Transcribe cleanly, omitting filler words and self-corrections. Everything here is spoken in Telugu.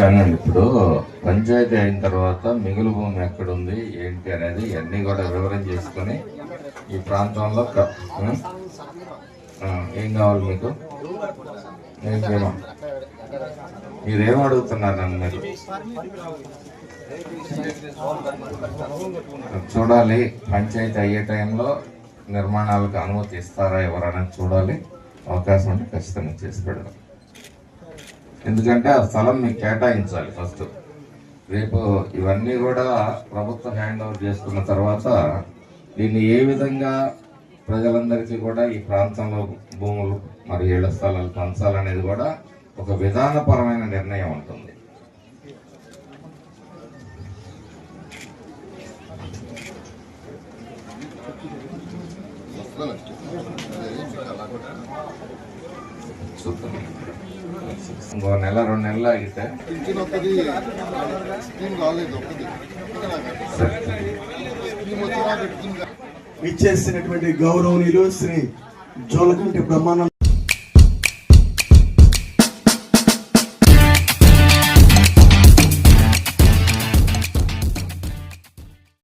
కానీ ఇప్పుడు పంచాయతీ అయిన తర్వాత మిగులు భూమి ఎక్కడుంది ఏంటి అనేది ఇవన్నీ కూడా వివరం చేసుకొని ఈ ప్రాంతంలో ఏం కావాలి మీకు, ఏంటేమో మీరేం అడుగుతున్నారు నన్ను? మీరు చూడాలి, పంచాయతీ అయ్యే టైంలో నిర్మాణాలకు అనుమతి ఇస్తారా ఎవరైనా చూడాలి, అవకాశం ఉంటే ఖచ్చితంగా చేసి పెడదాం. ఎందుకంటే ఆ స్థలం మీకు కేటాయించాలి ఫస్ట్. రేపు ఇవన్నీ కూడా ప్రభుత్వం హ్యాండ్ ఓవర్ చేసుకున్న తర్వాత దీన్ని ఏ విధంగా ప్రజలందరికీ కూడా ఈ ప్రాంతంలో భూములు మరియు ఇళ్ల స్థలాలు పంచాలనేది కూడా ఒక విధానపరమైన నిర్ణయం ఉంటుంది. చూద్దాం, ఇంకో నెల 2 నెలలు ఆగితే ఇచ్చేసినటువంటి గౌరవనీయులు శ్రీ జోలకంటి బ్రహ్మానంద